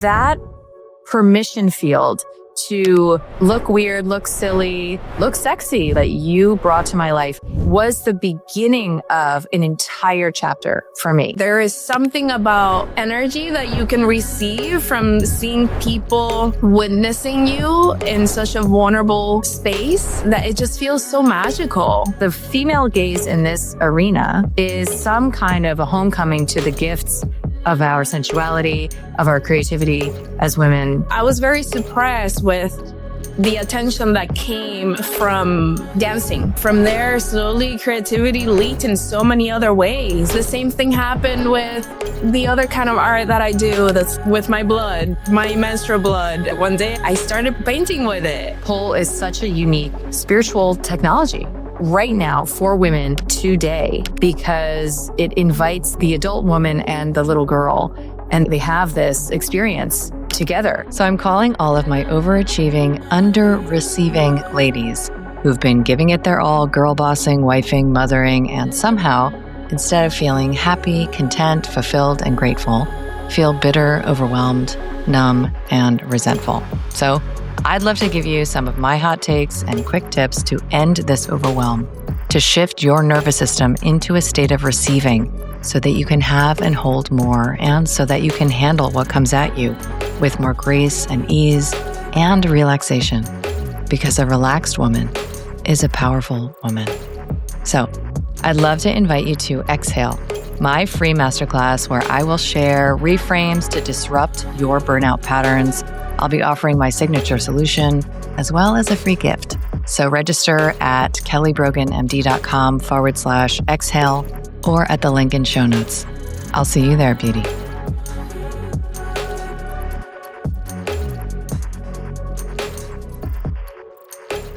That permission field to look weird, look silly, look sexy that you brought to my life was the beginning of an entire chapter for me. There is something about energy that you can receive from seeing people witnessing you in such a vulnerable space that it just feels so magical. The female gaze in this arena is some kind of a homecoming to the gifts of our sensuality, of our creativity as women. I was very suppressed with the attention that came from dancing. From there, slowly creativity leaked in so many other ways. The same thing happened with the other kind of art that I do that's with my blood, my menstrual blood. One day I started painting with it. Pole is such a unique spiritual technology right now for women today because it invites the adult woman and the little girl, and they have this experience together. So I'm calling all of my overachieving, under-receiving ladies who've been giving it their all, girl bossing, wifing, mothering, and somehow, instead of feeling happy, content, fulfilled, and grateful, feel bitter, overwhelmed, numb, and resentful. So I'd love to give you some of my hot takes and quick tips to end this overwhelm, to shift your nervous system into a state of receiving so that you can have and hold more, and so that you can handle what comes at you with more grace and ease and relaxation, because a relaxed woman is a powerful woman. So I'd love to invite you to Exhale, my free masterclass where I will share reframes to disrupt your burnout patterns. I'll be offering my signature solution as well as a free gift. So register at kellybroganmd.com/exhale or at the link in show notes. I'll see you there, beauty.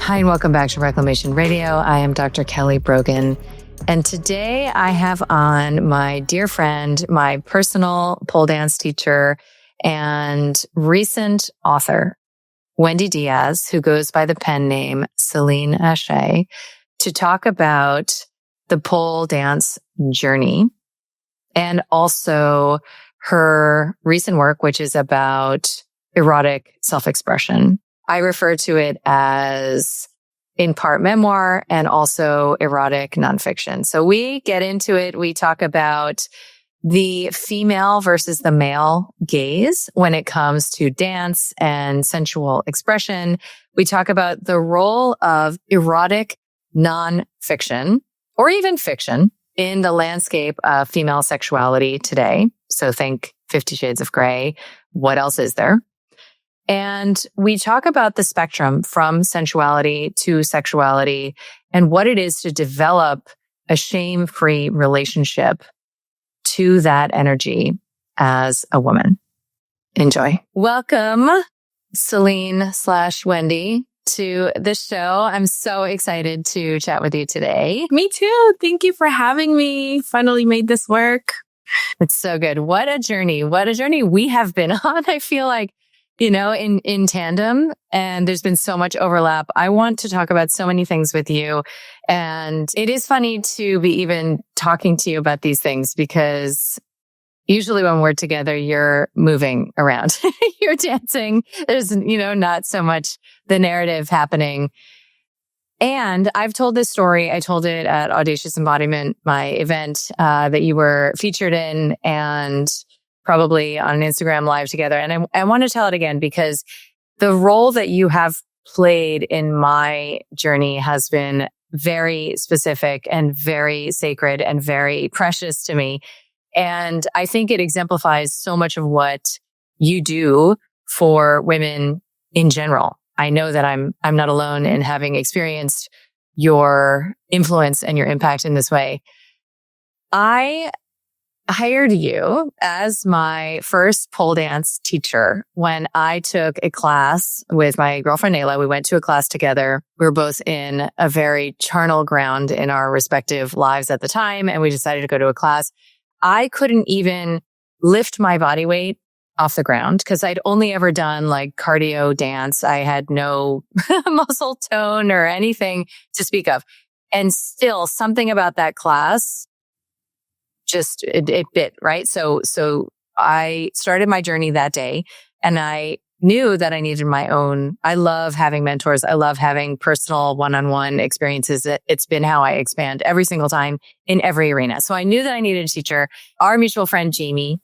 Hi, and welcome back to Reclamation Radio. I am Dr. Kelly Brogan. And today I have on my dear friend, my personal pole dance teacher, and recent author, Wendy Diaz, who goes by the pen name Selene Ashé, to talk about the pole dance journey and also her recent work, which is about erotic self-expression. I refer to it as in part memoir and also erotic nonfiction. So we get into it. We talk about the female versus the male gaze when it comes to dance and sensual expression. We talk about the role of erotic nonfiction or even fiction in the landscape of female sexuality today. So think 50 Shades of Grey. What else is there? And we talk about the spectrum from sensuality to sexuality and what it is to develop a shame-free relationship to that energy as a woman. Enjoy. Welcome, Selene/Wendy, to the show. I'm so excited to chat with you today. Me too. Thank you for having me. Finally made this work. It's so good. What a journey. What a journey we have been on. I feel like, you know, in tandem, and there's been so much overlap. I want to talk about so many things with you. And it is funny to be even talking to you about these things because usually when we're together, you're moving around, you're dancing. There's, you know, not so much the narrative happening. And I've told this story. I told it at Audacious Embodiment, my event that you were featured in, and probably on an Instagram live together. And I want to tell it again because the role that you have played in my journey has been very specific and very sacred and very precious to me. And I think it exemplifies so much of what you do for women in general. I know that I'm not alone in having experienced your influence and your impact in this way. I hired you as my first pole dance teacher when I took a class with my girlfriend Nayla. We went to a class together. We were both in a very charnel ground in our respective lives at the time, and we decided to go to a class. I couldn't even lift my body weight off the ground because I'd only ever done like cardio dance. I had no muscle tone or anything to speak of. And still something about that class just it bit, right? So I started my journey that day And I knew that I needed my own. I love having mentors. I love having personal one-on-one experiences. It's been how I expand every single time in every arena. So I knew that I needed a teacher. Our mutual friend, Jamie,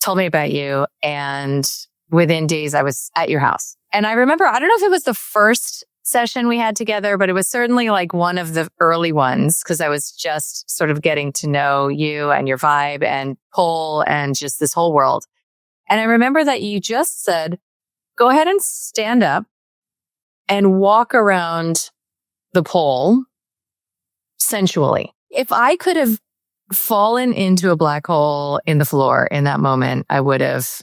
told me about you. And within days, I was at your house. And I remember, I don't know if it was the first session we had together, but it was certainly like one of the early ones because I was just sort of getting to know you and your vibe and pull and just this whole world. And I remember that you just said, go ahead and stand up and walk around the pole sensually. If I could have fallen into a black hole in the floor in that moment, I would have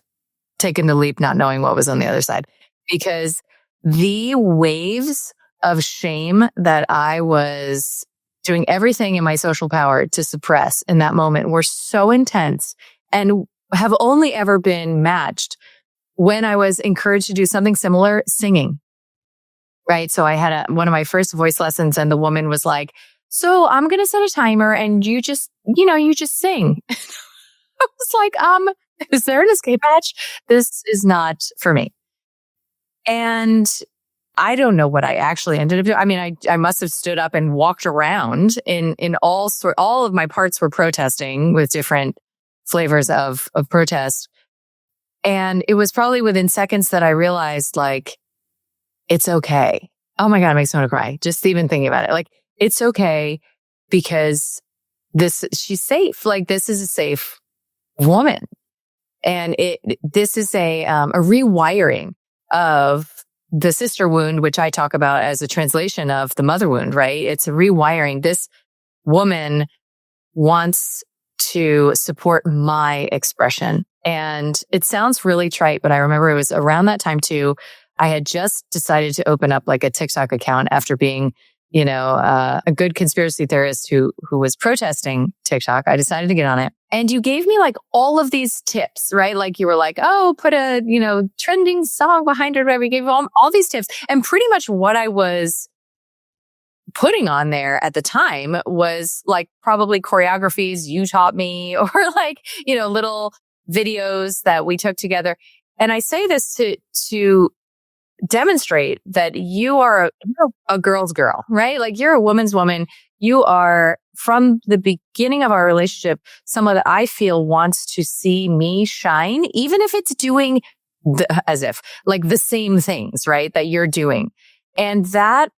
taken the leap not knowing what was on the other side, because the waves of shame that I was doing everything in my social power to suppress in that moment were so intense and have only ever been matched when I was encouraged to do something similar, singing. Right. So I had one of my first voice lessons and the woman was like, so I'm going to set a timer and you just sing. I was like, is there an escape hatch? This is not for me. And I don't know what I actually ended up doing. I mean, I must have stood up and walked around in all of my parts were protesting with different flavors of protest. And it was probably within seconds that I realized, like, it's okay. Oh my God, it makes me want to cry. Just even thinking about it. Like, it's okay because she's safe. Like, this is a safe woman. And this is a rewiring of the sister wound, which I talk about as a translation of the mother wound, right? It's a rewiring. This woman wants to support my expression. And it sounds really trite, but I remember it was around that time too. I had just decided to open up like a TikTok account after being, a good conspiracy theorist who was protesting TikTok. I decided to get on it. And you gave me like all of these tips, right? Like you were like, oh, put a, trending song behind it, whatever. You gave all these tips. And pretty much what I was putting on there at the time was like probably choreographies you taught me or like, little videos that we took together. And I say this to demonstrate that you're a girl's girl, right? Like you're a woman's woman. You are, from the beginning of our relationship, someone that I feel wants to see me shine, even if it's doing the same things, right? That you're doing. And that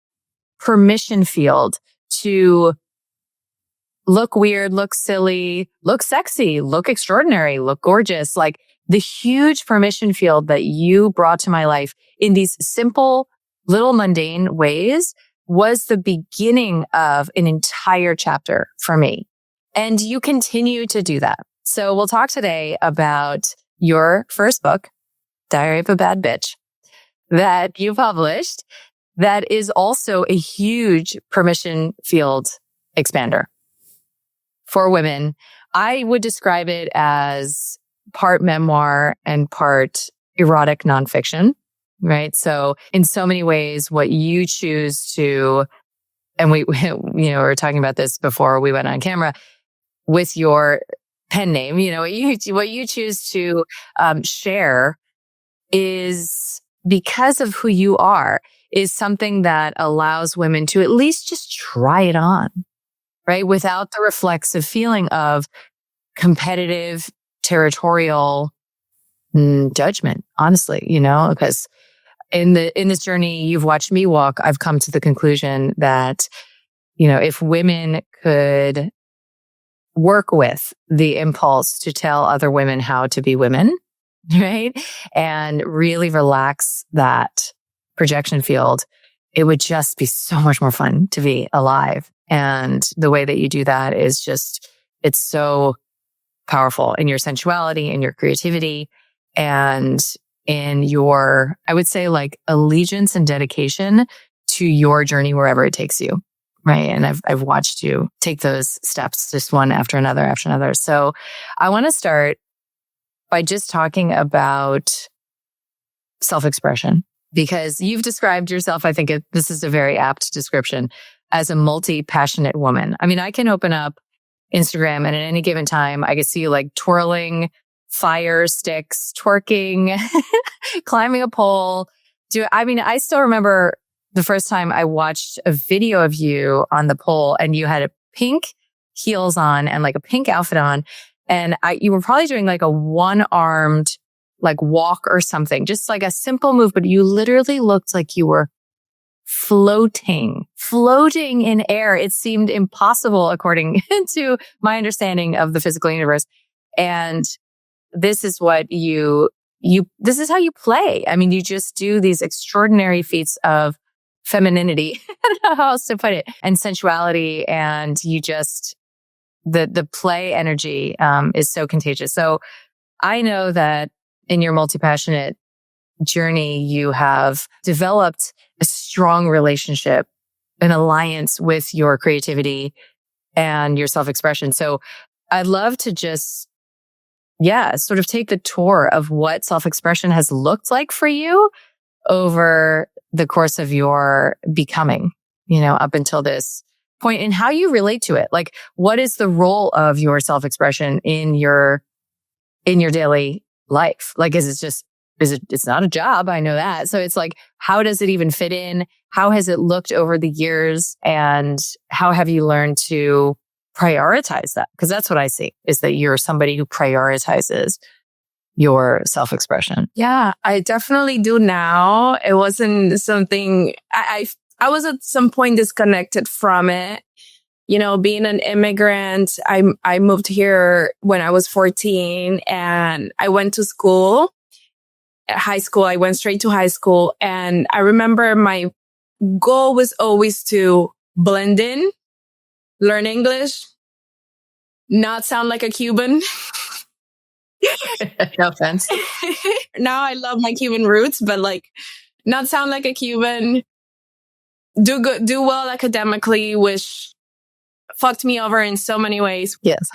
permission field to look weird, look silly, look sexy, look extraordinary, look gorgeous, like the huge permission field that you brought to my life in these simple, little mundane ways was the beginning of an entire chapter for me. And you continue to do that. So we'll talk today about your first book, Diary of a Bad Bitch, that you published, that is also a huge permission field expander for women. I would describe it as part memoir and part erotic nonfiction, right? So in so many ways, what you choose to, and we were talking about this before we went on camera, with your pen name, what you choose to share is, because of who you are, is something that allows women to at least just try it on, right? Without the reflexive feeling of competitive, territorial judgment, honestly, because in this journey you've watched me walk, I've come to the conclusion that, if women could work with the impulse to tell other women how to be women, right? And really relax that projection field, it would just be so much more fun to be alive. And the way that you do that is just, it's so powerful in your sensuality, in your creativity, and in your, I would say, like allegiance and dedication to your journey wherever it takes you. Right. And I've watched you take those steps just one after another after another. So I want to start by just talking about self-expression, because you've described yourself, I think this is a very apt description, as a multi-passionate woman. I mean, I can open up Instagram and at any given time, I can see you like twirling fire sticks, twerking, climbing a pole. I still remember the first time I watched a video of you on the pole and you had a pink heels on and like a pink outfit on. And you were probably doing like a one-armed like walk or something, just like a simple move, but you literally looked like you were floating in air. It seemed impossible according to my understanding of the physical universe. And this is what this is how you play. I mean, you just do these extraordinary feats of femininity. I don't know how else to put it. And sensuality. And you just, the play energy, is so contagious. So I know that in your multi-passionate journey, you have developed a strong relationship, an alliance with your creativity and your self-expression. So I'd love to just, sort of take the tour of what self-expression has looked like for you over the course of your becoming, up until this point, and how you relate to it. Like, what is the role of your self-expression in your daily life? Like, it's not a job. I know that. So it's like, how does it even fit in? How has it looked over the years? And how have you learned to prioritize that? Because that's what I see, is that you're somebody who prioritizes your self-expression. Yeah, I definitely do now. It wasn't something I was at some point disconnected from it. Being an immigrant, I moved here when I was 14 and I went to school. At high school, I went straight to high school. And I remember my goal was always to blend in, learn English, not sound like a Cuban. No offense. Now I love my Cuban roots, but like not sound like a Cuban, do well academically, which fucked me over in so many ways. Yes.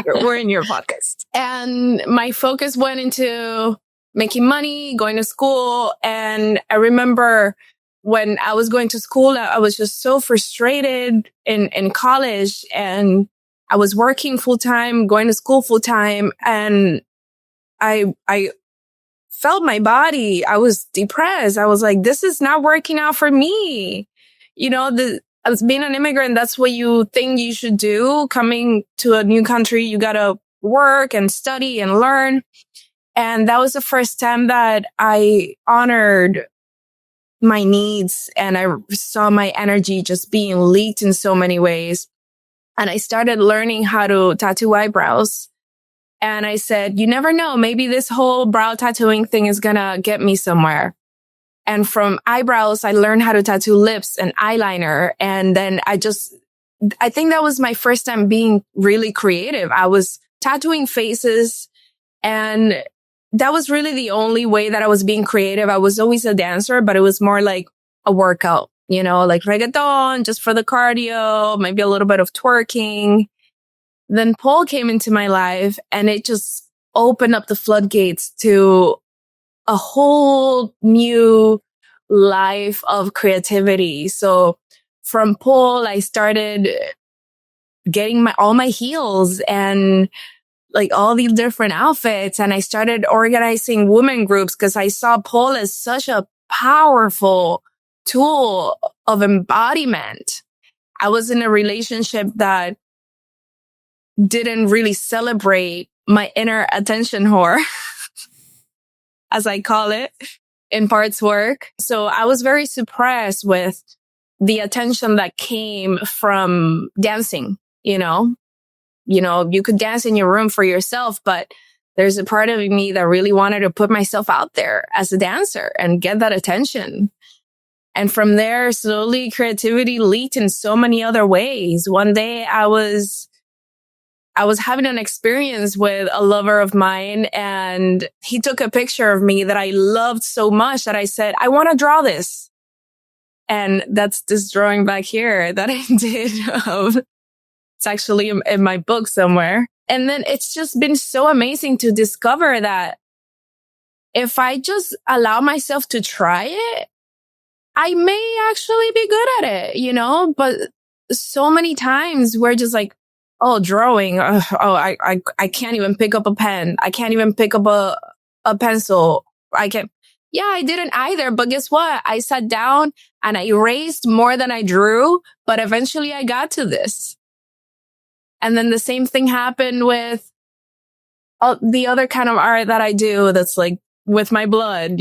We're in your podcast. And my focus went into making money, going to school. And I remember when I was going to school, I was just so frustrated in college, and I was working full time, going to school full time. And I felt my body. I was depressed. I was like, this is not working out for me. As being an immigrant, that's what you think you should do. Coming to a new country, you gotta work and study and learn. And that was the first time that I honored my needs, and I saw my energy just being leaked in so many ways. And I started learning how to tattoo eyebrows. And I said, you never know, maybe this whole brow tattooing thing is gonna get me somewhere. And from eyebrows, I learned how to tattoo lips and eyeliner. And then I think that was my first time being really creative. I was tattooing faces, and that was really the only way that I was being creative. I was always a dancer, but it was more like a workout, like reggaeton, just for the cardio, maybe a little bit of twerking. Then Paul came into my life, and it just opened up the floodgates to a whole new life of creativity. So from Paul, I started getting all my heels and like all these different outfits. And I started organizing women groups because I saw Paul as such a powerful tool of embodiment. I was in a relationship that didn't really celebrate my inner attention whore, as I call it, in parts work. So I was very suppressed with the attention that came from dancing, you could dance in your room for yourself, but there's a part of me that really wanted to put myself out there as a dancer and get that attention. And from there, slowly creativity leaked in so many other ways. One day I was having an experience with a lover of mine, and he took a picture of me that I loved so much that I said, I want to draw this. And that's this drawing back here that I did of, it's actually in my book somewhere. And then it's just been so amazing to discover that if I just allow myself to try it, I may actually be good at it, But so many times we're just like, Oh, drawing. I can't even pick up a pen. I can't even pick up a pencil. I can't. Yeah, I didn't either. But guess what? I sat down and I erased more than I drew, but eventually I got to this. And then the same thing happened with the other kind of art that I do that's like with my blood,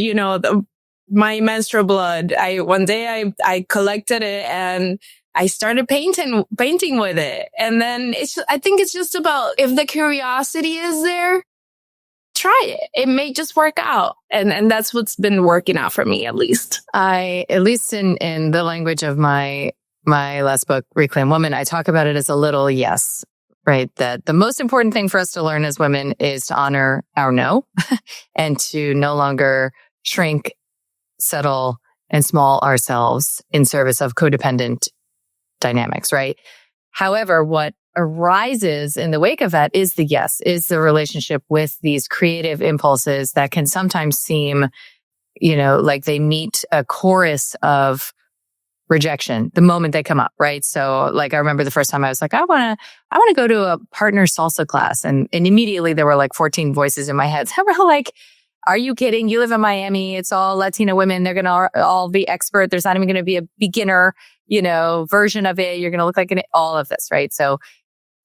my menstrual blood. One day I collected it and I started painting with it. And then I think it's just about, if the curiosity is there, try it. It may just work out. And that's what's been working out for me, at least. At least in the language of my last book, Reclaim Woman, I talk about it as a little yes, right? That the most important thing for us to learn as women is to honor our no and to no longer shrink, settle, and small ourselves in service of codependent dynamics, right? However, what arises in the wake of that is the relationship with these creative impulses that can sometimes seem, like they meet a chorus of rejection the moment they come up, right? So like, I remember the first time I was like, I want to go to a partner salsa class. And immediately there were like 14 voices in my head that were like, are you kidding? You live in Miami. It's all Latina women. They're going to all be expert. There's not even going to be a beginner, version of it. You're going to look like all of this, right? So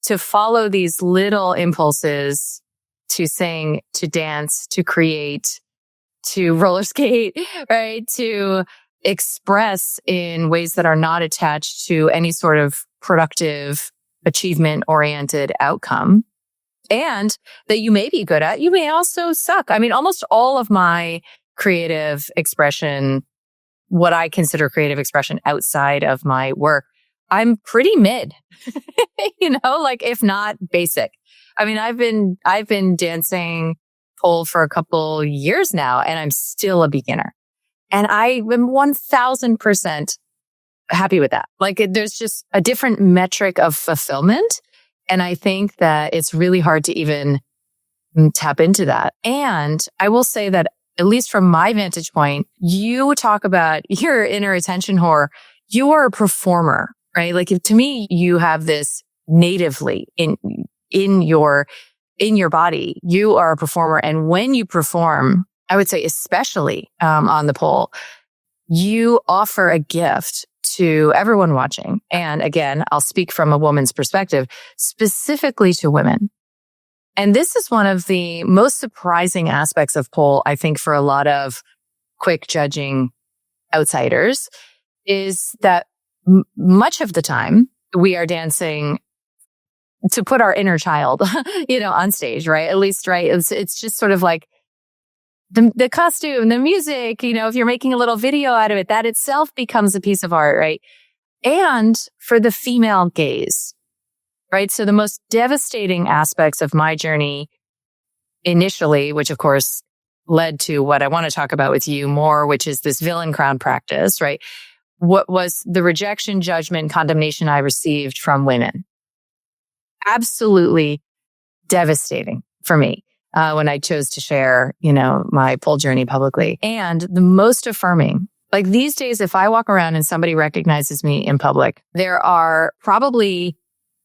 to follow these little impulses to sing, to dance, to create, to roller skate, right? To express in ways that are not attached to any sort of productive, achievement-oriented outcome, and that you may be good at, you may also suck. I mean, almost all of my creative expression, what I consider creative expression outside of my work, I'm pretty mid, like if not basic. I mean, I've been dancing pole for a couple years now and I'm still a beginner. And I am 1000% happy with that. Like there's just a different metric of fulfillment. And I think that it's really hard to even tap into that. And I will say that, at least from my vantage point, you talk about your inner attention whore. You are a performer, right? Like to me, you have this natively in your body. You are a performer. And when you perform, I would say, especially on the pole, you offer a gift to everyone watching. And again, I'll speak from a woman's perspective, specifically to women. And this is one of the most surprising aspects of pole, I think, for a lot of quick judging outsiders, is that much of the time we are dancing to put our inner child, on stage, right? At least, right? It's just sort of like the costume, the music, if you're making a little video out of it, that itself becomes a piece of art, right? And for the female gaze, right? So the most devastating aspects of my journey initially, which of course led to what I want to talk about with you more, which is this villain crown practice, right? What was the rejection, judgment, condemnation I received from women? Absolutely devastating for me. When I chose to share, my pole journey publicly. And the most affirming, like these days, if I walk around and somebody recognizes me in public, there are probably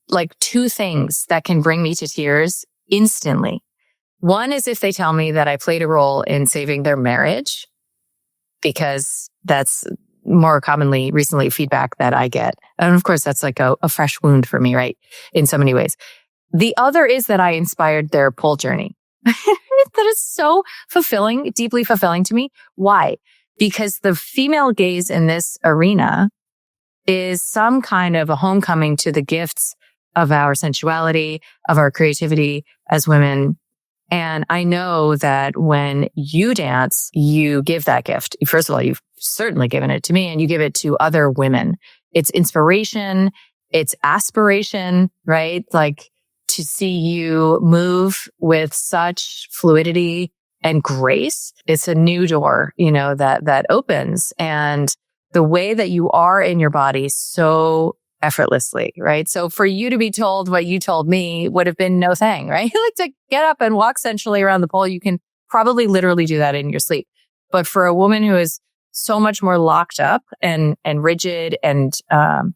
like two things that can bring me to tears instantly. One is if they tell me that I played a role in saving their marriage, because that's more commonly recently feedback that I get. And of course, that's like a fresh wound for me, right? In so many ways. The other is that I inspired their pole journey. That is so fulfilling, deeply fulfilling to me. Why? Because the female gaze in this arena is some kind of a homecoming to the gifts of our sensuality, of our creativity as women. And I know that when you dance, you give that gift. First of all, you've certainly given it to me, and you give it to other women. It's inspiration. It's aspiration, right? Like, to see you move with such fluidity and grace, it's a new door, that opens. And the way that you are in your body so effortlessly, right? So for you to be told what you told me would have been no thing, right? Like to get up and walk sensually around the pole, you can probably literally do that in your sleep. But for a woman who is so much more locked up and rigid and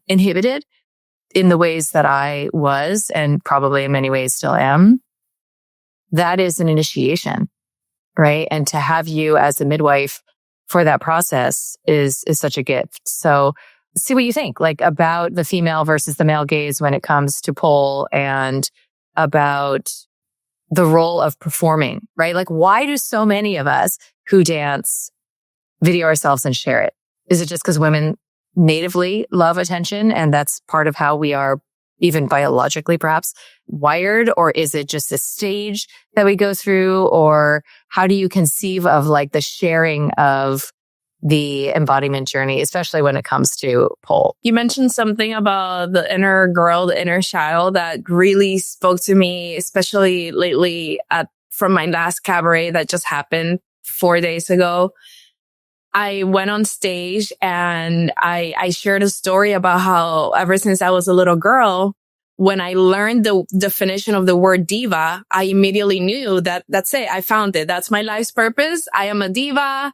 inhibited, in the ways that I was, and probably in many ways still am, that is an initiation, right? And to have you as a midwife for that process is such a gift. So see what you think, like, about the female versus the male gaze when it comes to pole, and about the role of performing, right? Like, why do so many of us who dance video ourselves and share it? Is it just because women natively love attention and that's part of how we are, even biologically perhaps, wired? Or is it just a stage that we go through? Or how do you conceive of like the sharing of the embodiment journey, especially when it comes to pole? You mentioned something about the inner girl, the inner child, that really spoke to me, especially lately from my last cabaret that just happened 4 days ago. I went on stage and I shared a story about how ever since I was a little girl, when I learned the definition of the word diva, I immediately knew that that's it. I found it. That's my life's purpose. I am a diva.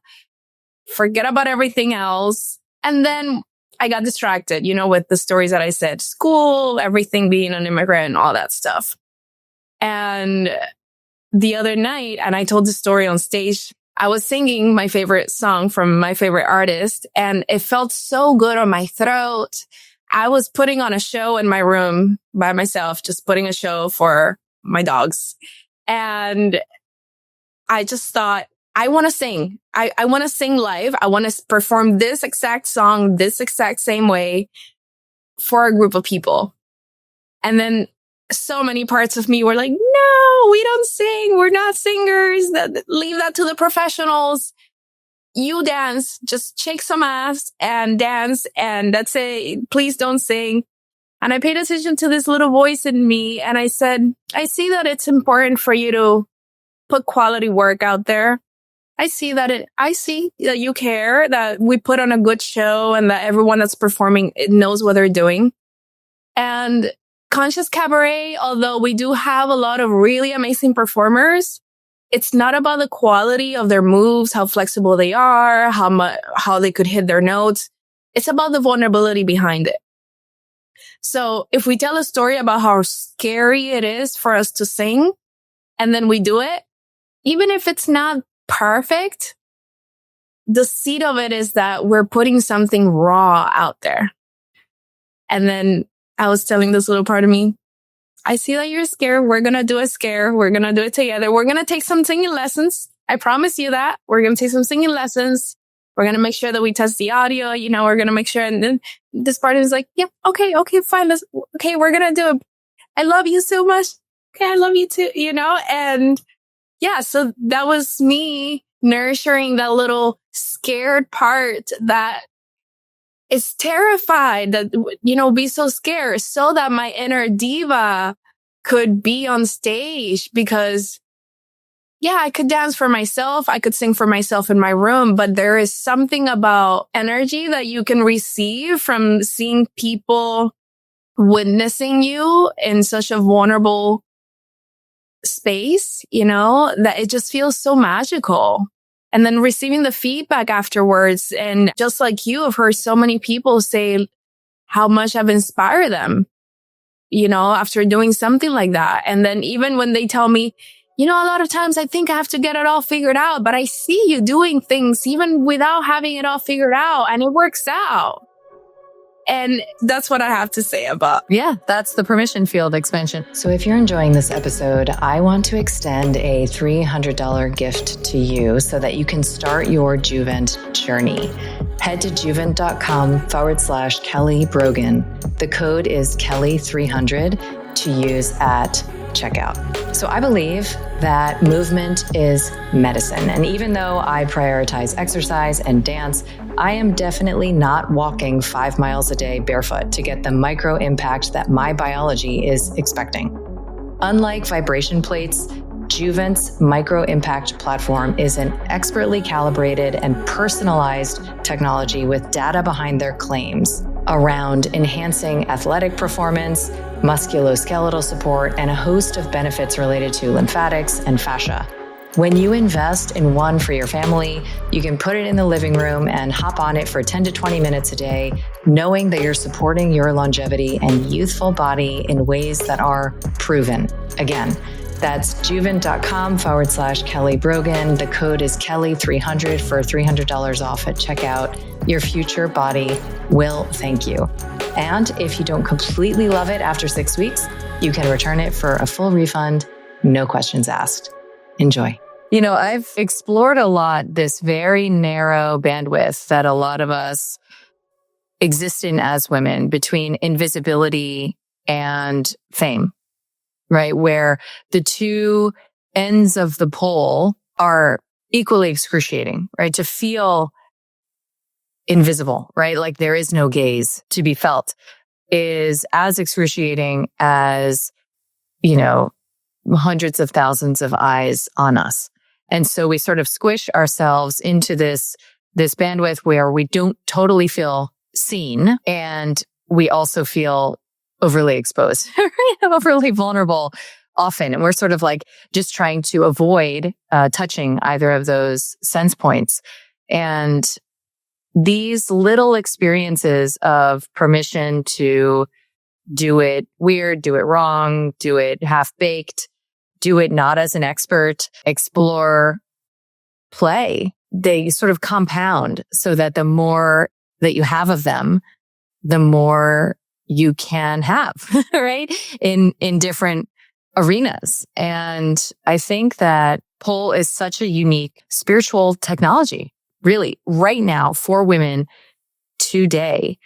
Forget about everything else. And then I got distracted, with the stories that I said, school, everything, being an immigrant, all that stuff. And the other night, and I told the story on stage, I was singing my favorite song from my favorite artist, and it felt so good on my throat. I was putting on a show in my room by myself, just putting a show for my dogs. And I just thought, I want to sing. I want to sing live. I want to perform this exact song, this exact same way for a group of people. And then so many parts of me were like, no, we don't sing. We're not singers. Leave that to the professionals. You dance, just shake some ass and dance. And that's it. Please don't sing. And I paid attention to this little voice in me. And I said, I see that it's important for you to put quality work out there. I see that you care, that we put on a good show and that everyone that's performing knows what they're doing. And Conscious Cabaret, although we do have a lot of really amazing performers, it's not about the quality of their moves, how flexible they are, how they could hit their notes. It's about the vulnerability behind it. So if we tell a story about how scary it is for us to sing, and then we do it, even if it's not perfect, the seed of it is that we're putting something raw out there. And then I was telling this little part of me, I see that you're scared. We're going to do a scare. We're going to do it together. We're going to take some singing lessons. I promise you that. We're going to take some singing lessons. We're going to make sure that we test the audio. We're going to make sure. And then this part is like, yeah, okay, fine. We're going to do it. I love you so much. Okay, I love you too, and yeah, so that was me nurturing that little scared part that is terrified, that, be so scared, so that my inner diva could be on stage. Because, yeah, I could dance for myself. I could sing for myself in my room. But there is something about energy that you can receive from seeing people witnessing you in such a vulnerable space, that it just feels so magical. And then receiving the feedback afterwards. And just like you, I've heard so many people say how much I've inspired them, after doing something like that. And then even when they tell me, a lot of times I think I have to get it all figured out, but I see you doing things even without having it all figured out, and it works out. And that's what I have to say about. Yeah, that's the permission field expansion. So if you're enjoying this episode, I want to extend a $300 gift to you so that you can start your Juvent journey. Head to juvent.com/Kelly Brogan. The code is Kelly300 to use at checkout. So I believe that movement is medicine. And even though I prioritize exercise and dance, I am definitely not walking 5 miles a day barefoot to get the micro impact that my biology is expecting. Unlike vibration plates, Juvent's micro impact platform is an expertly calibrated and personalized technology with data behind their claims around enhancing athletic performance, musculoskeletal support, and a host of benefits related to lymphatics and fascia. When you invest in one for your family, you can put it in the living room and hop on it for 10 to 20 minutes a day, knowing that you're supporting your longevity and youthful body in ways that are proven. Again, that's juvent.com/Kelly Brogan. The code is Kelly300 for $300 off at checkout. Your future body will thank you. And if you don't completely love it after 6 weeks, you can return it for a full refund, no questions asked. Enjoy. You know, I've explored a lot this very narrow bandwidth that a lot of us exist in as women between invisibility and fame, right? Where the two ends of the pole are equally excruciating, right? To feel invisible, right? Like there is no gaze to be felt is as excruciating as, you know, hundreds of thousands of eyes on us. And so we sort of squish ourselves into this bandwidth where we don't totally feel seen, and we also feel overly exposed, overly vulnerable often. And we're sort of like just trying to avoid touching either of those sense points. And these little experiences of permission to do it weird, do it wrong, do it half-baked, do it not as an expert, explore, play, they sort of compound so that the more that you have of them, the more you can have, right? In different arenas. And I think that pole is such a unique spiritual technology, really, right now for women today,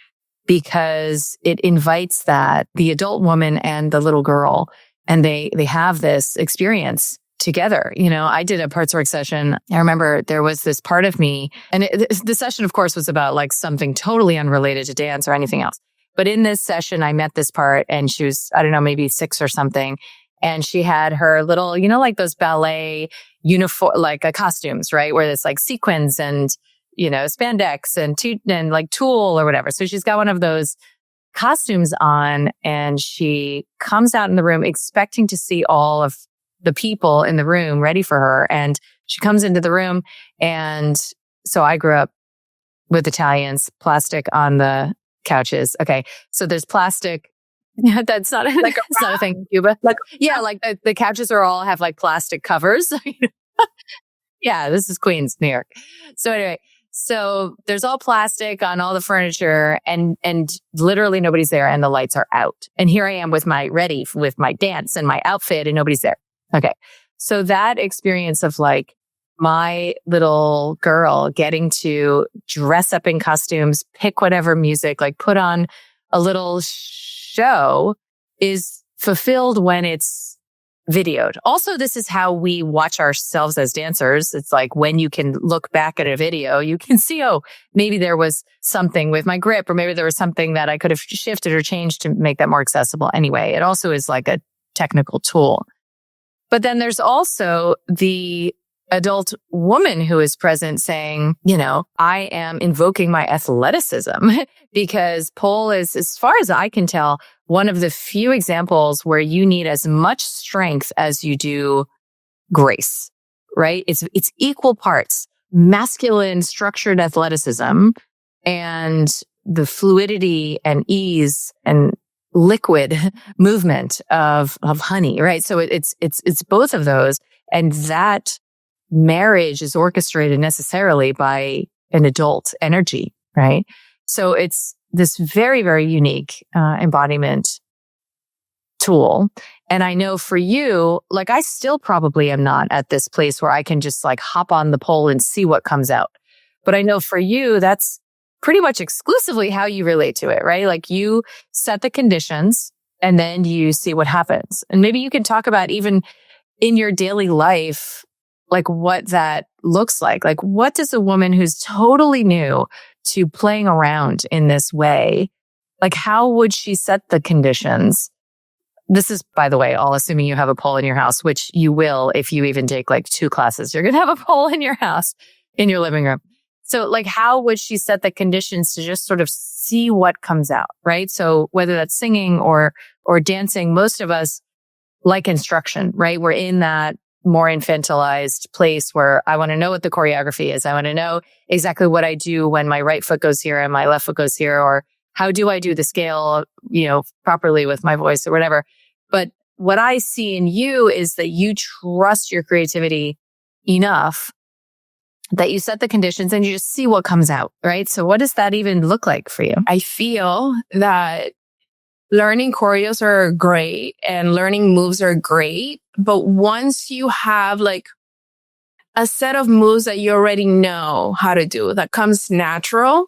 because it invites that the adult woman and the little girl, and they have this experience together. You know, I did a parts work session. I remember there was this part of me, and the session, of course, was about like something totally unrelated to dance or anything else. But in this session, I met this part, and she was, I don't know, maybe 6 or something. And she had her little, you know, like those ballet uniform, like costumes, right? Where it's like sequins and, you know, spandex and like tulle or whatever. So she's got one of those costumes on, and she comes out in the room expecting to see all of the people in the room ready for her. And she comes into the room. And so I grew up with Italians, plastic on the couches. Okay. So there's plastic. Yeah, that's not like that's not a thing in Cuba. Like, yeah, like the couches are all have like plastic covers. Yeah, this is Queens, New York. So anyway, so there's all plastic on all the furniture, and literally nobody's there, and the lights are out. And here I am with my dance and my outfit, and nobody's there. Okay. So that experience of like my little girl getting to dress up in costumes, pick whatever music, like put on a little show is fulfilled when it's videoed. Also, this is how we watch ourselves as dancers. It's like when you can look back at a video, you can see, oh, maybe there was something with my grip, or maybe there was something that I could have shifted or changed to make that more accessible. Anyway, it also is like a technical tool. But then there's also the adult woman who is present saying, you know, I am invoking my athleticism because pole is, as far as I can tell, one of the few examples where you need as much strength as you do grace, right? It's equal parts masculine structured athleticism and the fluidity and ease and liquid movement of honey, right? So it's both of those. And that marriage is orchestrated necessarily by an adult energy, right? So it's this very, very unique embodiment tool. And I know for you, like I still probably am not at this place where I can just like hop on the pole and see what comes out. But I know for you, that's pretty much exclusively how you relate to it, right? Like you set the conditions and then you see what happens. And maybe you can talk about even in your daily life, like what that looks like. Like what does a woman who's totally new to playing around in this way, like how would she set the conditions? This is, by the way, all assuming you have a pole in your house, which you will if you even take like 2 classes. You're going to have a pole in your house, in your living room. So like how would she set the conditions to just sort of see what comes out, right? So whether that's singing or dancing, most of us like instruction, right? We're in that more infantilized place where I want to know what the choreography is. I want to know exactly what I do when my right foot goes here and my left foot goes here, or how do I do the scale, properly with my voice or whatever. But what I see in you is that you trust your creativity enough that you set the conditions and you just see what comes out, right? So what does that even look like for you? I feel that learning choreos are great and learning moves are great. But once you have like a set of moves that you already know how to do, that comes natural,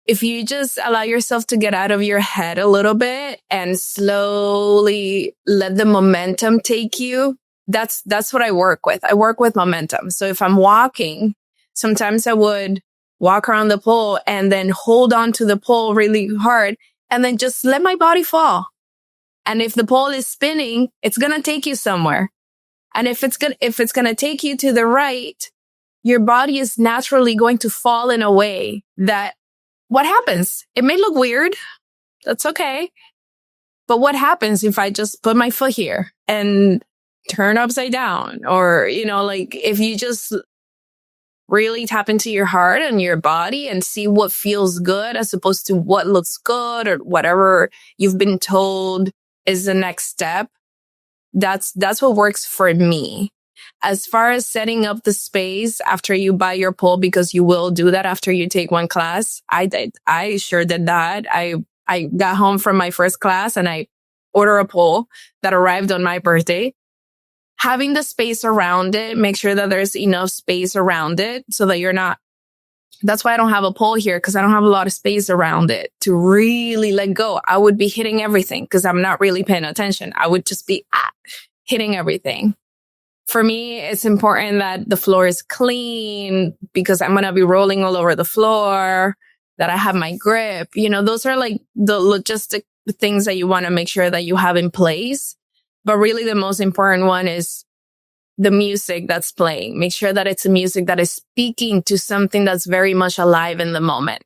if you just allow yourself to get out of your head a little bit and slowly let the momentum take you, that's what I work with. I work with momentum. So if I'm walking, sometimes I would walk around the pole and then hold on to the pole really hard and then just let my body fall. And if the pole is spinning, it's going to take you somewhere. And if it's going to take you to the right, your body is naturally going to fall in a way that what happens? It may look weird. That's okay. But what happens if I just put my foot here and turn upside down? Or, if you just really tap into your heart and your body and see what feels good as opposed to what looks good or whatever you've been told is the next step. That's what works for me. As far as setting up the space after you buy your pole, because you will do that after you take one class. I did. I sure did that. I got home from my first class and I ordered a pole that arrived on my birthday. Having the space around it, make sure that there's enough space around it so that you're not. That's why I don't have a pole here, because I don't have a lot of space around it to really let go. I would be hitting everything because I'm not really paying attention. I would just be hitting everything. For me, it's important that the floor is clean because I'm going to be rolling all over the floor, that I have my grip. Those are like the logistic things that you want to make sure that you have in place. But really the most important one is the music that's playing. Make sure that it's a music that is speaking to something that's very much alive in the moment.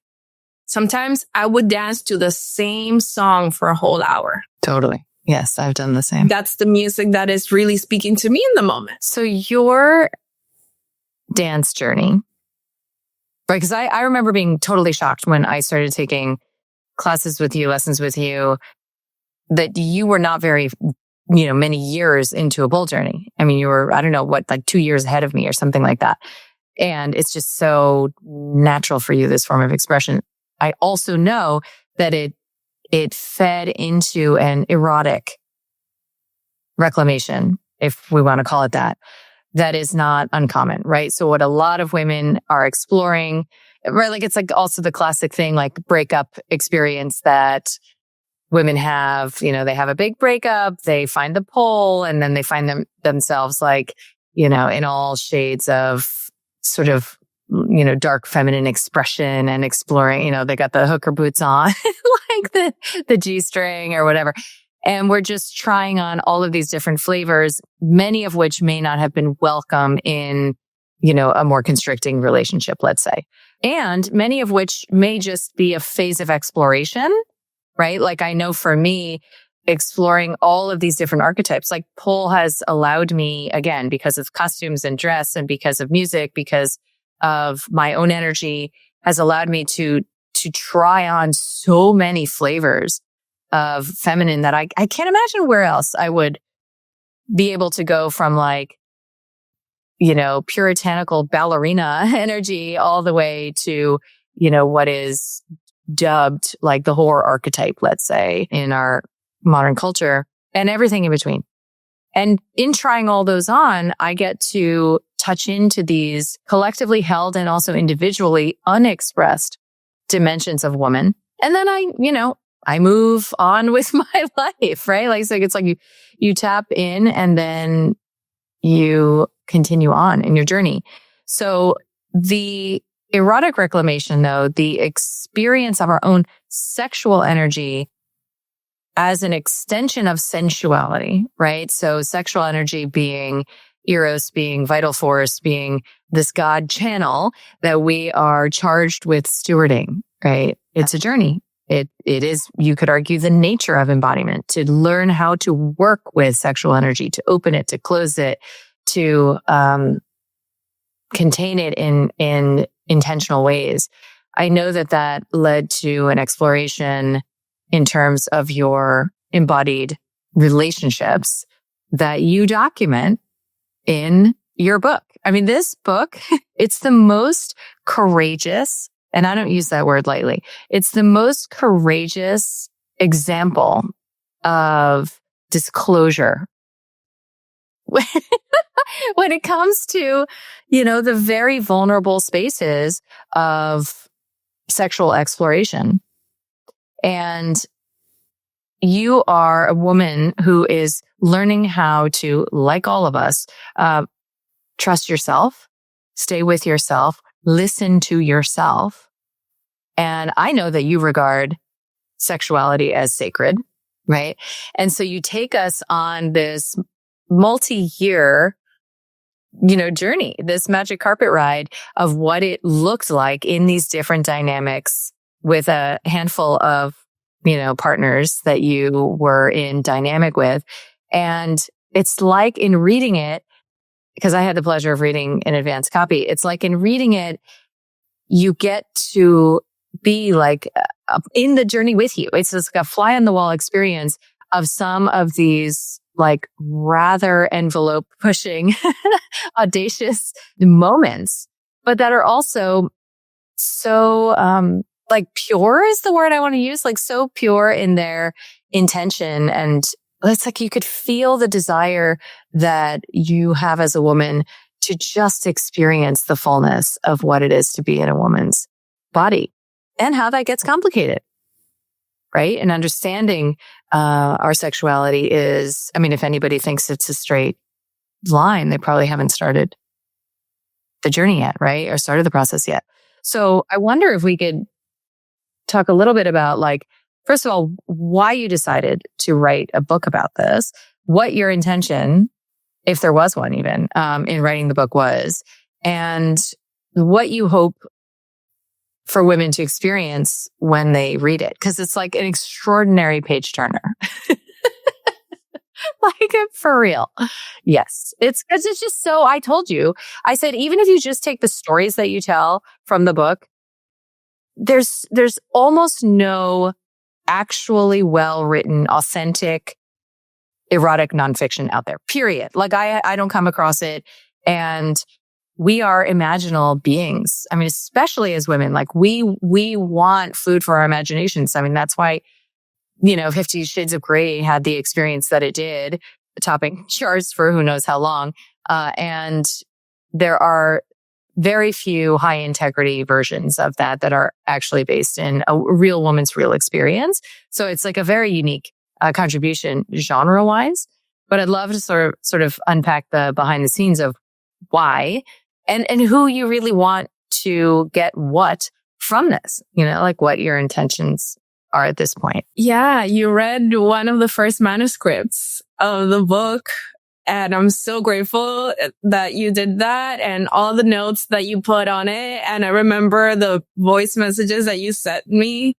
Sometimes I would dance to the same song for a whole hour. Totally. Yes, I've done the same. That's the music that is really speaking to me in the moment. So your dance journey, right? Because I remember being totally shocked when I started taking classes with you, lessons with you, that you were not very, many years into a pole journey. I mean, you were, I don't know what, like 2 years ahead of me or something like that. And it's just so natural for you, this form of expression. I also know that it fed into an erotic reclamation, if we want to call it that. That is not uncommon, right? So what a lot of women are exploring, right? Like it's like also the classic thing, like breakup experience that women have. They have a big breakup, they find the pole, and then they find themselves like, in all shades of sort of, dark feminine expression and exploring, they got the hooker boots on, like the G-string or whatever. And we're just trying on all of these different flavors, many of which may not have been welcome in, a more constricting relationship, let's say. And many of which may just be a phase of exploration, right? Like I know for me, exploring all of these different archetypes, like pole has allowed me, again, because of costumes and dress and because of music, because of my own energy, has allowed me to try on so many flavors of feminine that I can't imagine where else I would be able to go from like, puritanical ballerina energy all the way to, what is dubbed like the horror archetype, let's say, in our modern culture, and everything in between. And in trying all those on, I get to touch into these collectively held and also individually unexpressed dimensions of woman. And then I move on with my life, right? Like, so it's like you tap in and then you continue on in your journey. So the erotic reclamation, though, the experience of our own sexual energy as an extension of sensuality, right? So sexual energy being Eros, being vital force, being this God channel that we are charged with stewarding, right? It's a journey. It is, you could argue, the nature of embodiment, to learn how to work with sexual energy, to open it, to close it, to contain it in intentional ways. I know that led to an exploration in terms of your embodied relationships that you document in your book. I mean, this book, it's the most courageous, and I don't use that word lightly. It's the most courageous example of disclosure when it comes to, the very vulnerable spaces of sexual exploration. And you are a woman who is learning how to, like all of us, trust yourself, stay with yourself, listen to yourself. And I know that you regard sexuality as sacred, right? And so you take us on this multi-year, journey, this magic carpet ride of what it looked like in these different dynamics with a handful of, partners that you were in dynamic with. And it's like in reading it, because I had the pleasure of reading an advanced copy, it's like in reading it, you get to be like in the journey with you. It's just like a fly on the wall experience of some of these like rather envelope pushing, audacious moments, but that are also so, like pure is the word I want to use, like so pure in their intention. And it's like you could feel the desire that you have as a woman to just experience the fullness of what it is to be in a woman's body and how that gets complicated, right? And understanding our sexuality is, I mean, if anybody thinks it's a straight line, they probably haven't started the journey yet, right? Or started the process yet. So I wonder if we could talk a little bit about, like, first of all, why you decided to write a book about this, what your intention, if there was one even, in writing the book was, and what you hope for women to experience when they read it. Because it's like an extraordinary page turner. Like, for real. Yes. It's just so, I told you, I said, even if you just take the stories that you tell from the book, there's almost no actually well-written, authentic, erotic nonfiction out there, period. Like I don't come across it. And we are imaginal beings. I mean, especially as women, like we want food for our imaginations. I mean, that's why, 50 Shades of Grey had the experience that it did, topping charts for who knows how long. And there are very few high integrity versions of that are actually based in a real woman's real experience. So it's like a very unique contribution genre wise, but I'd love to sort of unpack the behind the scenes of why and who you really want to get what from this, like what your intentions are at this point. Yeah, you read one of the first manuscripts of the book. And I'm so grateful that you did that and all the notes that you put on it. And I remember the voice messages that you sent me.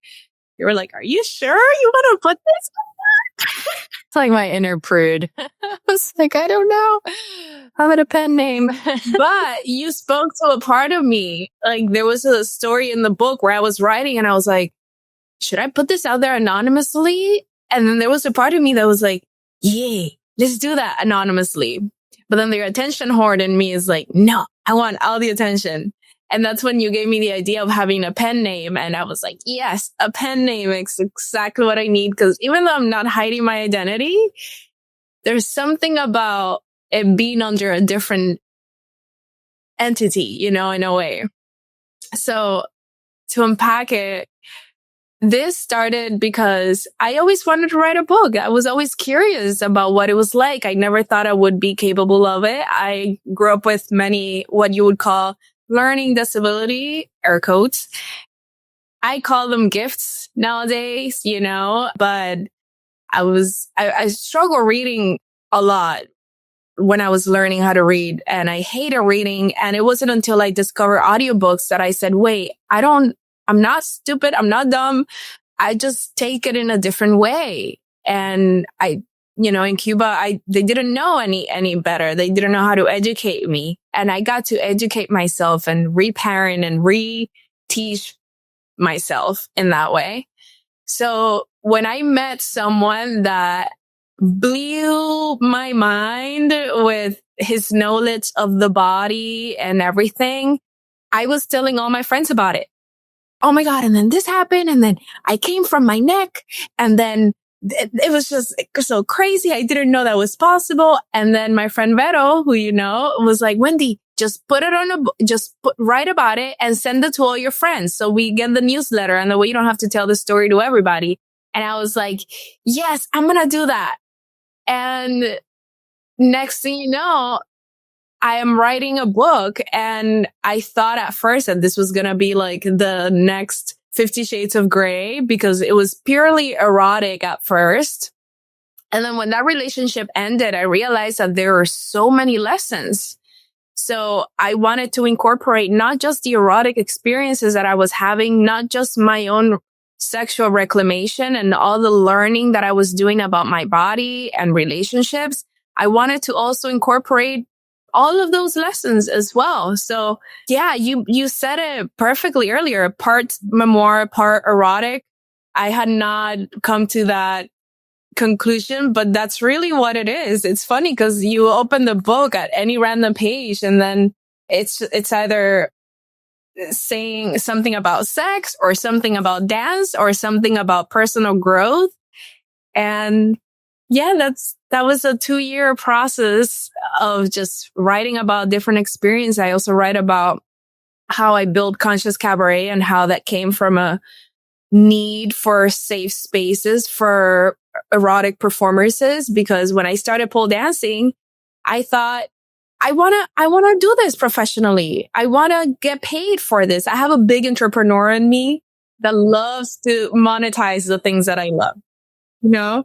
You were like, are you sure you want to put this on there? It's like my inner prude. I was like, I don't know. I'm at a pen name. But you spoke to a part of me. Like there was a story in the book where I was writing and I was like, should I put this out there anonymously? And then there was a part of me that was like, yeah. Let's do that anonymously. But then the attention hoard in me is like, no, I want all the attention. And that's when you gave me the idea of having a pen name. And I was like, yes, a pen name is exactly what I need. Because even though I'm not hiding my identity, there's something about it being under a different entity, in a way. So to unpack it, this started because I always wanted to write a book. I was always curious about what it was like. I never thought I would be capable of it. I grew up with many, what you would call learning disability, air quotes. I call them gifts nowadays, but I struggle reading a lot when I was learning how to read, and I hated reading. And it wasn't until I discovered audiobooks that I said, wait, I'm not stupid. I'm not dumb. I just take it in a different way. And in Cuba, they didn't know any better. They didn't know how to educate me. And I got to educate myself and reparent and reteach myself in that way. So when I met someone that blew my mind with his knowledge of the body and everything, I was telling all my friends about it. Oh my God. And then this happened. And then I came from my neck. And then it was just so crazy. I didn't know that was possible. And then my friend Vero, who you know, was like, Wendy, just put it on write about it and send it to all your friends. So we get the newsletter and the way you don't have to tell the story to everybody. And I was like, yes, I'm going to do that. And next thing you know, I am writing a book, and I thought at first that this was going to be like the next 50 Shades of Grey because it was purely erotic at first. And then when that relationship ended, I realized that there are so many lessons. So I wanted to incorporate not just the erotic experiences that I was having, not just my own sexual reclamation and all the learning that I was doing about my body and relationships. I wanted to also incorporate all of those lessons as well. So yeah, you said it perfectly earlier, part memoir, part erotic. I had not come to that conclusion, but that's really what it is. It's funny because you open the book at any random page and then it's either saying something about sex or something about dance or something about personal growth. And yeah, that was a 2-year process of just writing about different experiences. I also write about how I built Conscious Cabaret and how that came from a need for safe spaces for erotic performances. Because when I started pole dancing, I thought, I want to do this professionally. I want to get paid for this. I have a big entrepreneur in me that loves to monetize the things that I love, you know?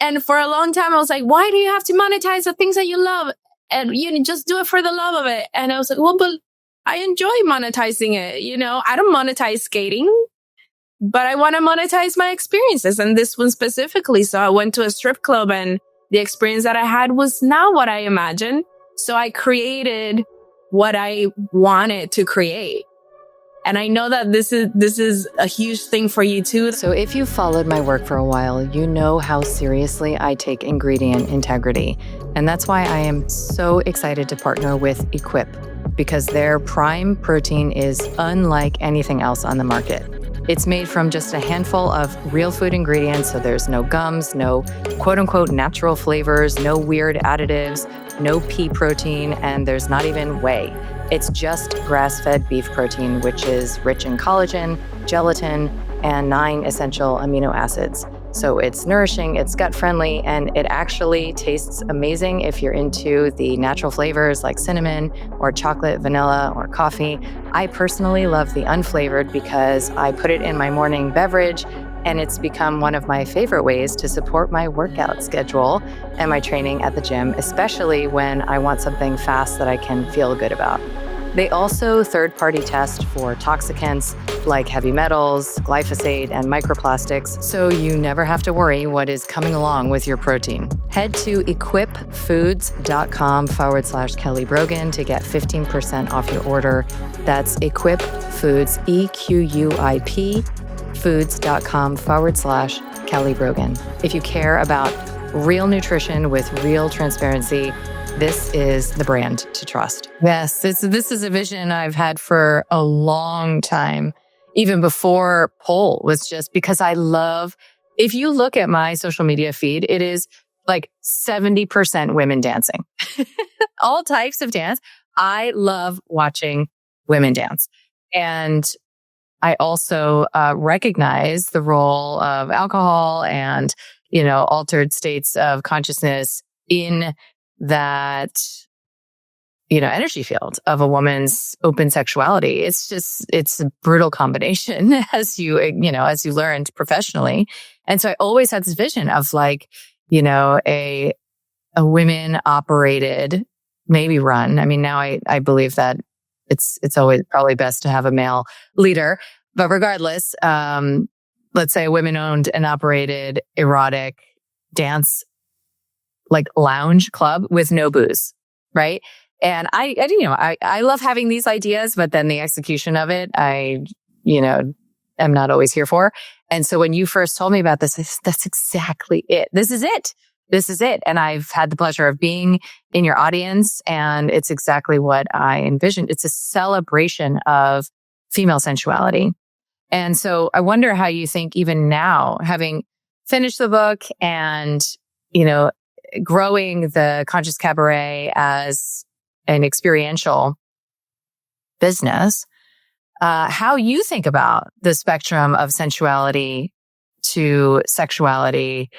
And for a long time, I was like, why do you have to monetize the things that you love? And you just do it for the love of it. And I was like, well, but I enjoy monetizing it. You know, I don't monetize skating, but I want to monetize my experiences. And this one specifically. So I went to a strip club and the experience that I had was not what I imagined. So I created what I wanted to create. And I know that this is a huge thing for you too. So if you've followed my work for a while, you know how seriously I take ingredient integrity. And that's why I am so excited to partner with Equip, because their prime protein is unlike anything else on the market. It's made from just a handful of real food ingredients, so there's no gums, no quote-unquote natural flavors, no weird additives, no pea protein, and there's not even whey. It's just grass-fed beef protein, which is rich in collagen, gelatin, and 9 essential amino acids. So it's nourishing, it's gut-friendly, and it actually tastes amazing if you're into the natural flavors like cinnamon or chocolate, vanilla, or coffee. I personally love the unflavored because I put it in my morning beverage, and it's become one of my favorite ways to support my workout schedule and my training at the gym, especially when I want something fast that I can feel good about. They also third-party test for toxicants like heavy metals, glyphosate, and microplastics, so you never have to worry what is coming along with your protein. Head to equipfoods.com/Kelly Brogan to get 15% off your order. That's Equip Foods, EQUIP, foods.com/Kelly Brogan. If you care about real nutrition with real transparency, this is the brand to trust. Yes, this is a vision I've had for a long time, even before pole was just because I love, if you look at my social media feed, it is like 70% women dancing. All types of dance. I love watching women dance. And I also recognize the role of alcohol and, altered states of consciousness in that, energy field of a woman's open sexuality. It's a brutal combination as you learned professionally. And so I always had this vision of like, a women operated, maybe run. I mean, now I believe that it's always probably best to have a male leader, but regardless, let's say, a women-owned and operated erotic dance, like lounge club with no booze, right? And I love having these ideas, but then the execution of it, am not always here for. And so when you first told me about this, that's exactly it. This is it. This is it. And I've had the pleasure of being in your audience, and it's exactly what I envisioned. It's a celebration of female sensuality. And so I wonder how you think, even now, having finished the book and, growing the Conscious Cabaret as an experiential business, how you think about the spectrum of sensuality to sexuality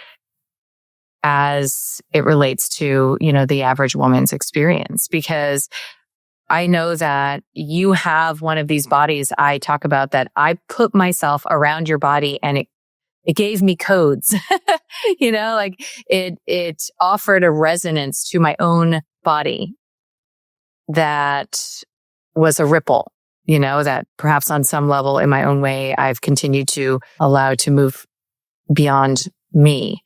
as it relates to, the average woman's experience. Because I know that you have one of these bodies I talk about, that I put myself around your body and it gave me codes, it offered a resonance to my own body that was a ripple, that perhaps on some level in my own way, I've continued to allow to move beyond me.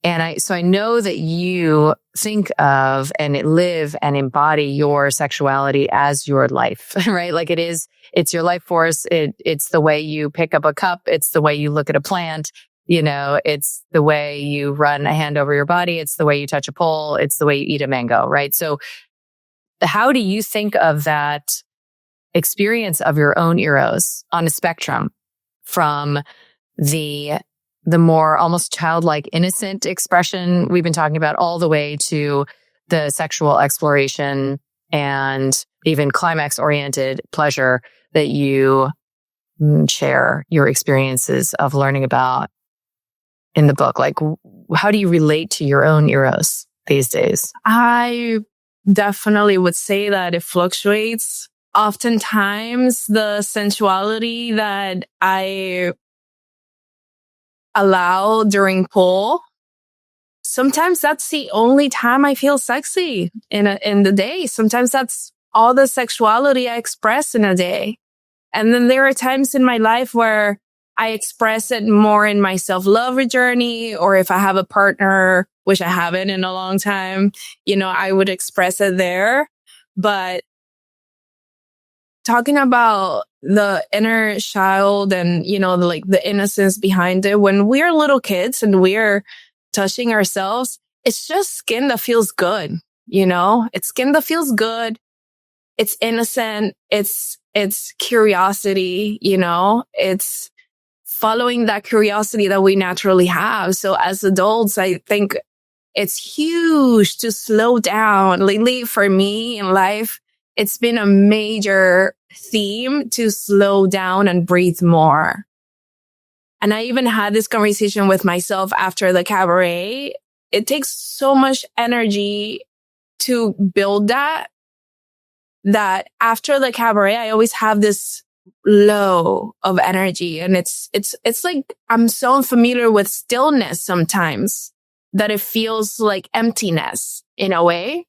And so I know that you think of and live and embody your sexuality as your life, right? Like it's your life force. It's the way you pick up a cup. It's the way you look at a plant. It's the way you run a hand over your body. It's the way you touch a pole. It's the way you eat a mango, right? So how do you think of that experience of your own eros on a spectrum from the more almost childlike, innocent expression we've been talking about, all the way to the sexual exploration and even climax-oriented pleasure that you share your experiences of learning about in the book? Like, how do you relate to your own eros these days? I definitely would say that it fluctuates. Oftentimes, the sensuality that I allow during pull, sometimes that's the only time I feel sexy in the day. Sometimes that's all the sexuality I express in a day. And then there are times in my life where I express it more in my self-love journey, or if I have a partner, which I haven't in a long time, I would express it there. But talking about the inner child and, the innocence behind it, when we're little kids and we're touching ourselves, it's just skin that feels good. It's skin that feels good. It's innocent. It's curiosity, it's following that curiosity that we naturally have. So as adults, I think it's huge to slow down. Lately, for me in life, it's been a major theme to slow down and breathe more. And I even had this conversation with myself after the cabaret. It takes so much energy to build that after the cabaret, I always have this low of energy. And it's like I'm so familiar with stillness sometimes that it feels like emptiness in a way.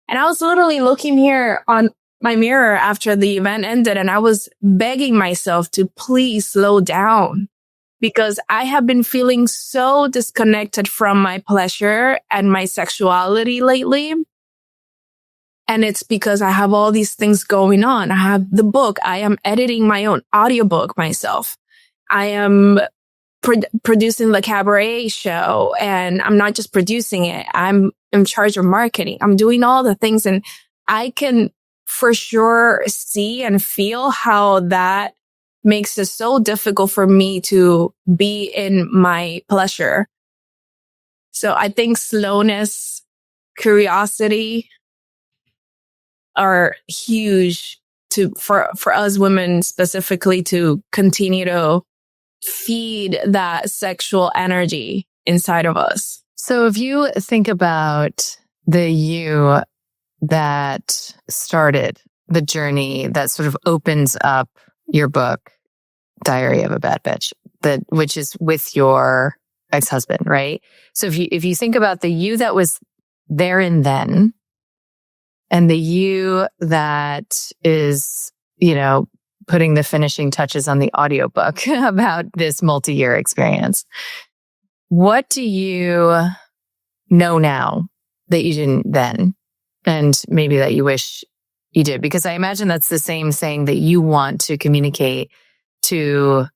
And I was literally looking here on my mirror after the event ended, and I was begging myself to please slow down, because I have been feeling so disconnected from my pleasure and my sexuality lately. And it's because I have all these things going on. I have the book. I am editing my own audiobook myself. I am producing the cabaret show, and I'm not just producing it. I'm in charge of marketing. I'm doing all the things, and I can for sure see and feel how that makes it so difficult for me to be in my pleasure. So I think slowness, curiosity are huge for us women specifically, to continue to feed that sexual energy inside of us. So if you think about the you that started the journey that sort of opens up your book, Diary of a Bad Bitch, which is with your ex-husband, right? So if you think about the you that was there and then, and the you that is, putting the finishing touches on the audiobook about this multi-year experience. What do you know now that you didn't then? And maybe that you wish you did? Because I imagine that's the same thing that you want to communicate to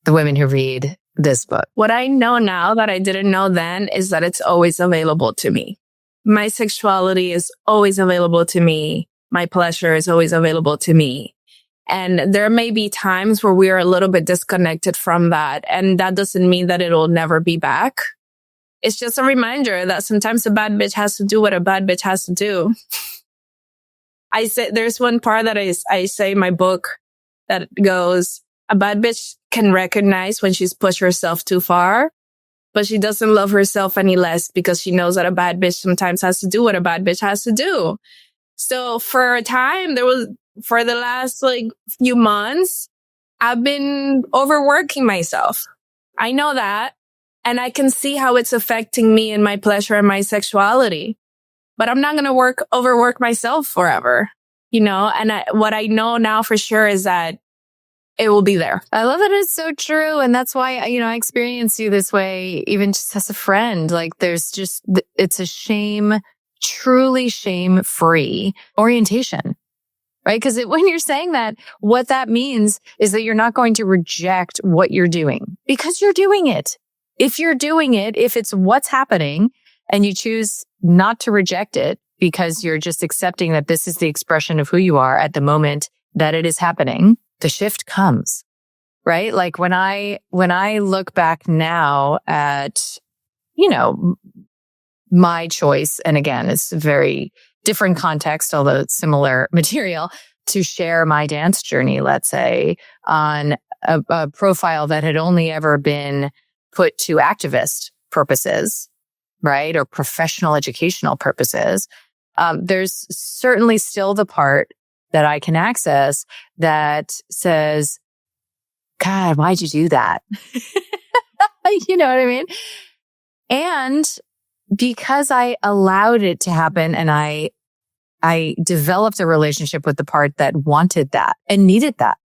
the women who read this book. What I know now that I didn't know then is that it's always available to me. My sexuality is always available to me. My pleasure is always available to me. And there may be times where we are a little bit disconnected from that. And that doesn't mean that it'll never be back. It's just a reminder that sometimes a bad bitch has to do what a bad bitch has to do. I say, there's one part that I say in my book that goes, a bad bitch can recognize when she's pushed herself too far, but she doesn't love herself any less because she knows that a bad bitch sometimes has to do what a bad bitch has to do. So for a time, for the last few months, I've been overworking myself. I know that. And I can see how it's affecting me and my pleasure and my sexuality. But I'm not going to overwork myself forever, And what I know now for sure is that it will be there. I love that it's so true. And that's why, I experience you this way, even just as a friend. It's a truly shame-free orientation, right? Because when you're saying that, what that means is that you're not going to reject what you're doing because you're doing it. If you're doing it, if it's what's happening and you choose not to reject it because you're just accepting that this is the expression of who you are at the moment that it is happening, the shift comes, right? Like when I look back now at, my choice, and again, it's a very different context, although it's similar material, to share my dance journey, let's say, on a profile that had only ever been put to activist purposes, right? Or professional educational purposes. There's certainly still the part that I can access that says, God, why'd you do that? You know what I mean? And because I allowed it to happen and I developed a relationship with the part that wanted that and needed that.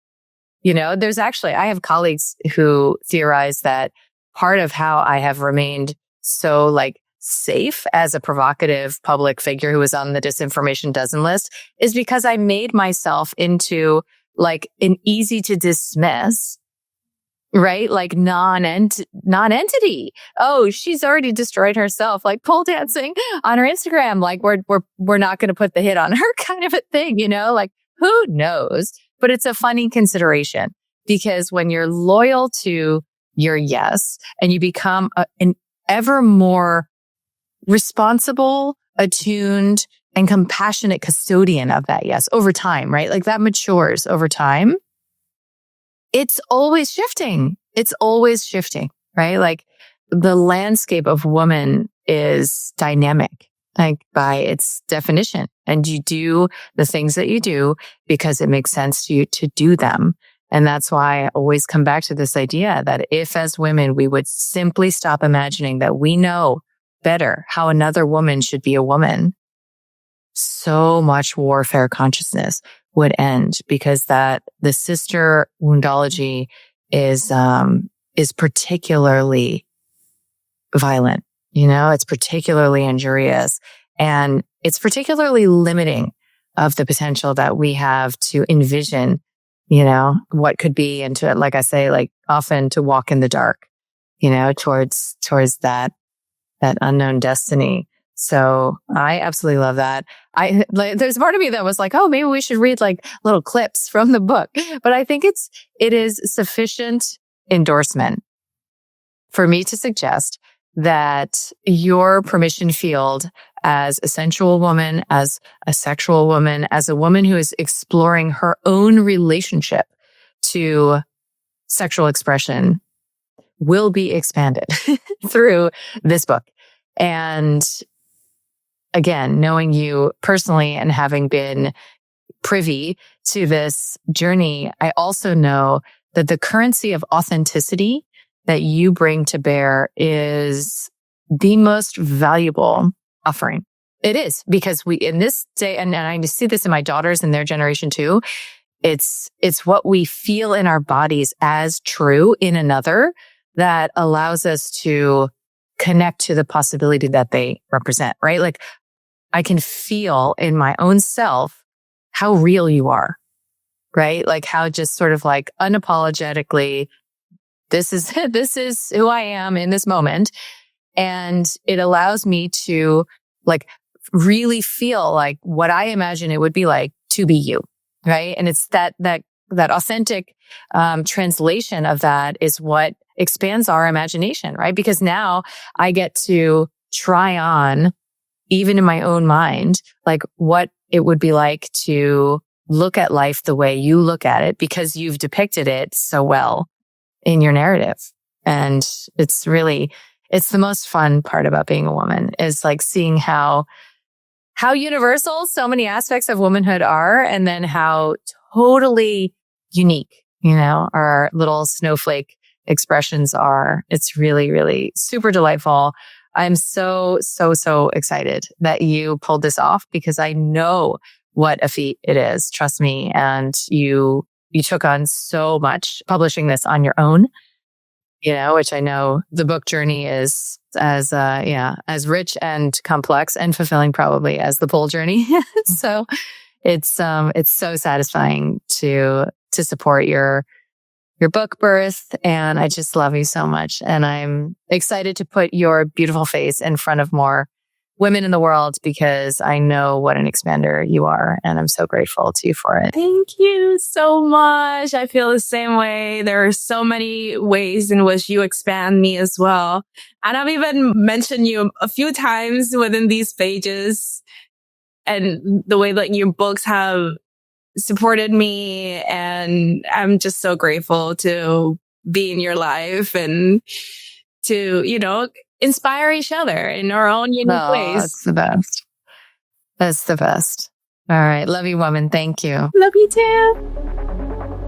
I have colleagues who theorize that part of how I have remained so safe as a provocative public figure who was on the disinformation dozen list is because I made myself into an easy to dismiss, right? Non-entity. Oh, she's already destroyed herself, pole dancing on her Instagram. We're not going to put the hit on her kind of a thing, who knows? But it's a funny consideration because when you're loyal to your yes and you become an ever more responsible, attuned, and compassionate custodian of that yes over time, right? That matures over time. It's always shifting. It's always shifting, right? The landscape of woman is dynamic, by its definition. And you do the things that you do because it makes sense to you to do them. And that's why I always come back to this idea that if as women, we would simply stop imagining that we know better how another woman should be a woman, so much warfare consciousness would end because the sister woundology is particularly violent. It's particularly injurious and it's particularly limiting of the potential that we have to envision, what could be and to, like I say, often to walk in the dark, towards that unknown destiny. So I absolutely love that. There's part of me that was oh, maybe we should read little clips from the book. But I think it is sufficient endorsement for me to suggest that your permission field as a sensual woman, as a sexual woman, as a woman who is exploring her own relationship to sexual expression will be expanded through this book. And again, knowing you personally and having been privy to this journey, I also know that the currency of authenticity that you bring to bear is the most valuable offering. It is, because we, in this day, and I see this in my daughters and their generation too, it's what we feel in our bodies as true in another that allows us to connect to the possibility that they represent, right? Like I can feel in my own self how real you are, right? Like how just sort of like unapologetically, this is who I am in this moment. And it allows me to like really feel like what I imagine it would be like to be you, right? And it's that authentic translation of that is what expands our imagination, right? Because now I get to try on, even in my own mind, like what it would be like to look at life the way you look at it because you've depicted it so well in your narrative. And it's the most fun part about being a woman is like seeing how universal so many aspects of womanhood are, and then how totally unique, our little snowflake expressions are. It's really, really super delightful. I'm so, so, so excited that you pulled this off because I know what a feat it is. Trust me. And you took on so much publishing this on your own, which I know the book journey is as rich and complex and fulfilling probably as the pole journey. So it's so satisfying to support your book birth. And I just love you so much. And I'm excited to put your beautiful face in front of more women in the world because I know what an expander you are. And I'm so grateful to you for it. Thank you so much. I feel the same way. There are so many ways in which you expand me as well. And I've even mentioned you a few times within these pages and the way that your books have supported me. And I'm just so grateful to be in your life and to, inspire each other in our own unique ways. That's the best. That's the best. All right. Love you, woman. Thank you. Love you too.